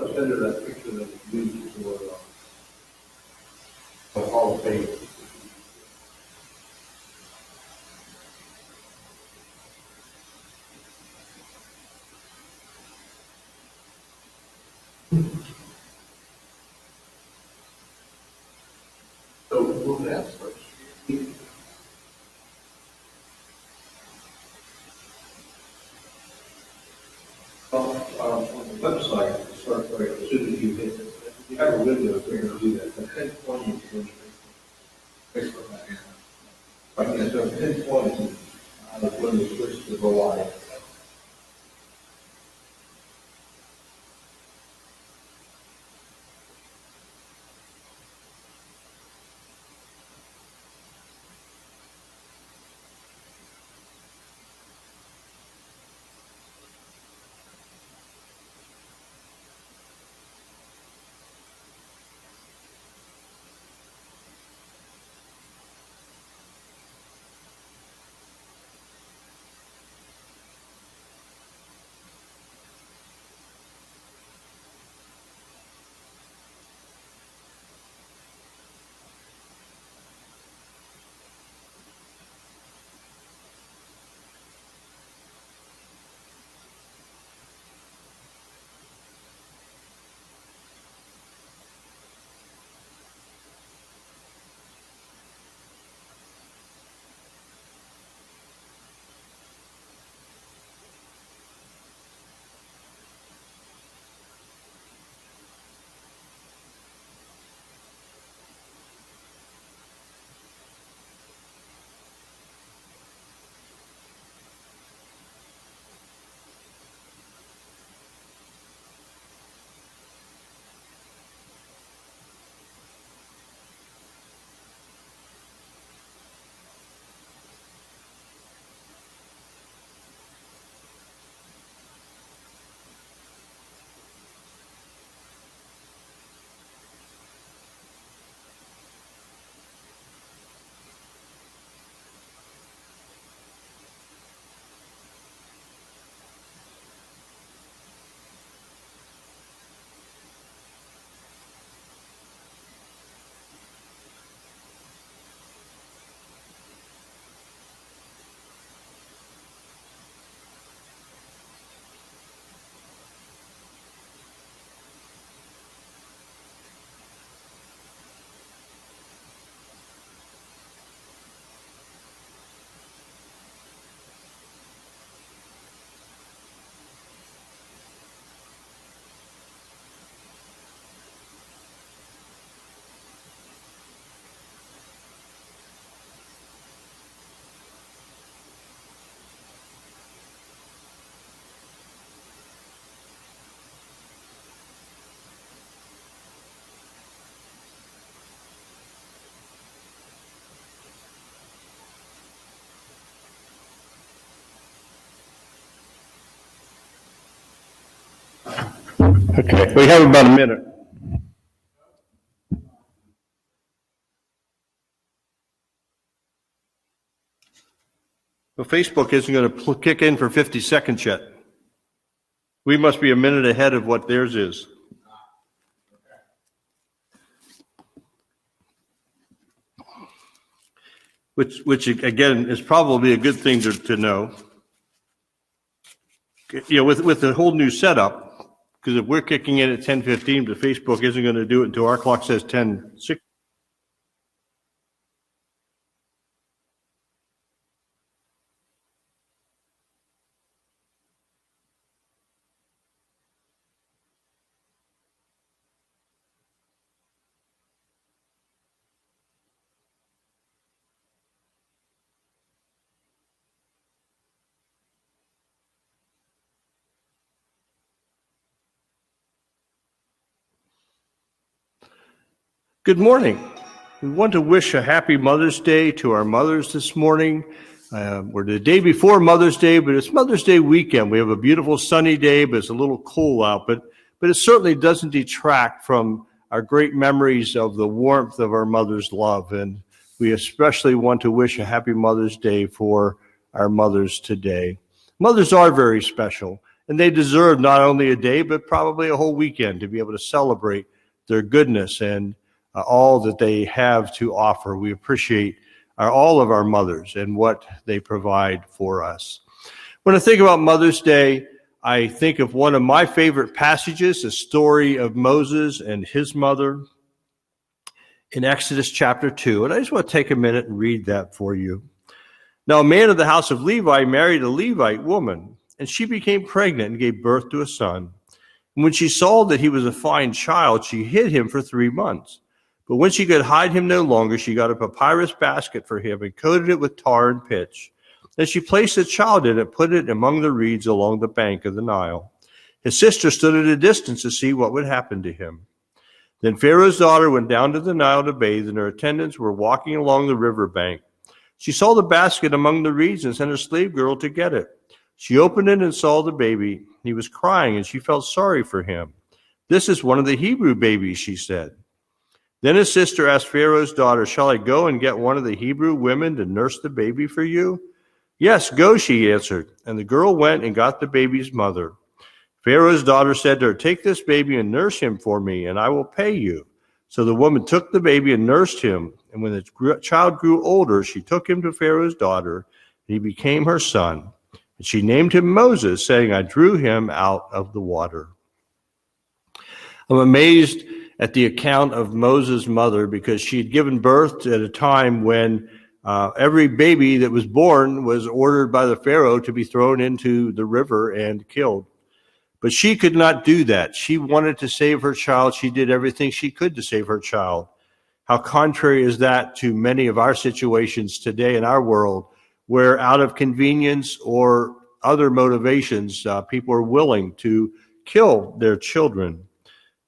Send her that picture that was used for the Hall of Fame. So we'll ask first. On the website, it starts right as soon as you hit it. You have a window where you do that. The 1020 is going to Facebook. Right, yeah, so 1020 is when you switch to go live. Okay, we have about a minute. Well, Facebook isn't going to kick in for 50 seconds yet. We must be a minute ahead of what theirs is. Which again is probably a good thing to know. You know, with the whole new setup, because if we're kicking in at 10:15, but Facebook isn't going to do it until our clock says 10:06. Good morning. We want to wish a happy Mother's Day to our mothers this morning. We're the day before Mother's Day, but it's Mother's Day weekend. We have a beautiful sunny day, but it's a little cool out. But it certainly doesn't detract from our great memories of the warmth of our mother's love. And we especially want to wish a happy Mother's Day for our mothers today. Mothers are very special. And they deserve not only a day, but probably a whole weekend to be able to celebrate their goodness and all that they have to offer. We appreciate all of our mothers and what they provide for us. When I think about Mother's Day, I think of one of my favorite passages, the story of Moses and his mother in Exodus chapter 2. And I just want to take a minute and read that for you. Now, a man of the house of Levi married a Levite woman, and she became pregnant and gave birth to a son. And when she saw that he was a fine child, she hid him for 3 months. But when she could hide him no longer, she got a papyrus basket for him and coated it with tar and pitch. Then she placed the child in it, put it among the reeds along the bank of the Nile. His sister stood at a distance to see what would happen to him. Then Pharaoh's daughter went down to the Nile to bathe, and her attendants were walking along the river bank. She saw the basket among the reeds and sent her slave girl to get it. She opened it and saw the baby. He was crying, and she felt sorry for him. "This is one of the Hebrew babies," she said. Then his sister asked Pharaoh's daughter, "Shall I go and get one of the Hebrew women to nurse the baby for you?" "Yes, go," she answered. And the girl went and got the baby's mother. Pharaoh's daughter said to her, "Take this baby and nurse him for me, and I will pay you." So the woman took the baby and nursed him. And when the child grew older, she took him to Pharaoh's daughter, and he became her son. And she named him Moses, saying, "I drew him out of the water." I'm amazed at the account of Moses' mother because she had given birth at a time when every baby that was born was ordered by the Pharaoh to be thrown into the river and killed. But she could not do that. She wanted to save her child. She did everything she could to save her child. How contrary is that to many of our situations today in our world, where out of convenience or other motivations, people are willing to kill their children.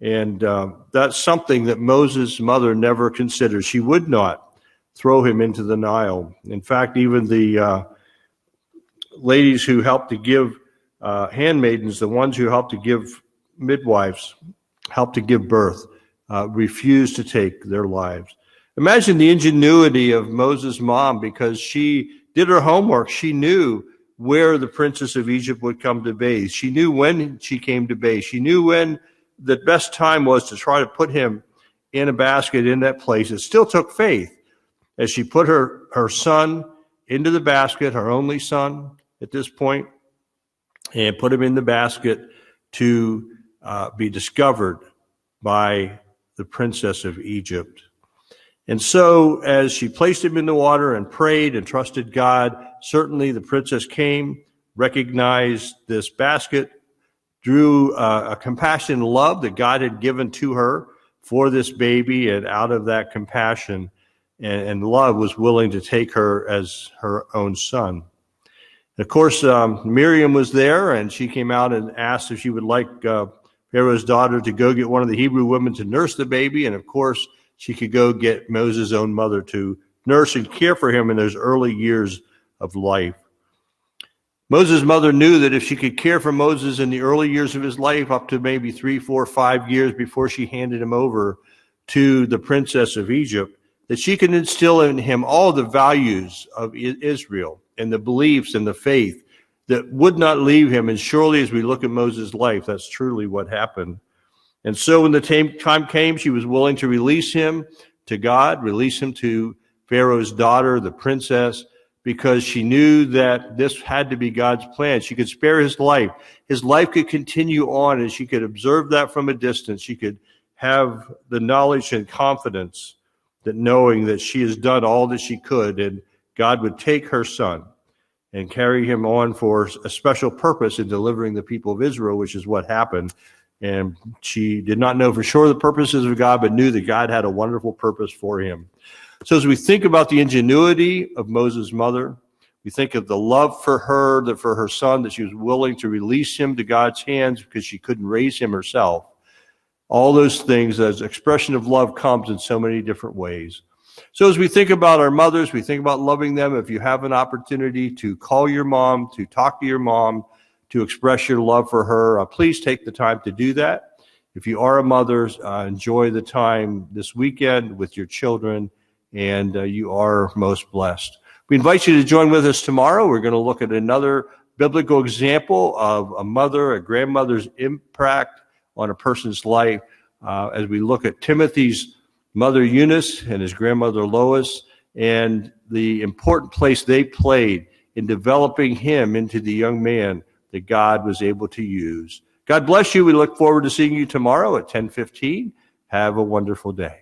And that's something that Moses' mother never considered. She would not throw him into the Nile. In fact, even the ladies who helped to give handmaidens, the ones who helped to give midwives, helped to give birth, refused to take their lives. Imagine the ingenuity of Moses' mom, because she did her homework. She knew where the princess of Egypt would come to bathe. She knew when she came to bathe. She knew when the best time was to try to put him in a basket in that place. It still took faith as she put her son into the basket, her only son at this point, and put him in the basket to be discovered by the princess of Egypt. And so as she placed him in the water and prayed and trusted God, certainly the princess came, recognized this basket, drew a compassion and love that God had given to her for this baby, and out of that compassion and love was willing to take her as her own son. And of course, Miriam was there, and she came out and asked if she would like Pharaoh's daughter to go get one of the Hebrew women to nurse the baby, and of course, she could go get Moses' own mother to nurse and care for him in those early years of life. Moses' mother knew that if she could care for Moses in the early years of his life, up to maybe 3, 4, 5 years before she handed him over to the princess of Egypt, that she could instill in him all the values of Israel and the beliefs and the faith that would not leave him. And surely as we look at Moses' life, that's truly what happened. And so when the time came, she was willing to release him to God, release him to Pharaoh's daughter, the princess, because she knew that this had to be God's plan. She could spare his life. His life could continue on, and she could observe that from a distance. She could have the knowledge and confidence that knowing that she has done all that she could, and God would take her son and carry him on for a special purpose in delivering the people of Israel, which is what happened. And she did not know for sure the purposes of God, but knew that God had a wonderful purpose for him. So as we think about the ingenuity of Moses' mother, we think of the love for her, that for her son, that she was willing to release him to God's hands because she couldn't raise him herself. All those things, as expression of love, comes in so many different ways. So as we think about our mothers, we think about loving them. If you have an opportunity to call your mom, to talk to your mom, to express your love for her, please take the time to do that. If you are a mother, enjoy the time this weekend with your children, and you are most blessed. We invite you to join with us tomorrow. We're going to look at another biblical example of a mother, a grandmother's impact on a person's life. As we look at Timothy's mother Eunice and his grandmother Lois, and the important place they played in developing him into the young man that God was able to use. God bless you. We look forward to seeing you tomorrow at 10:15. Have a wonderful day.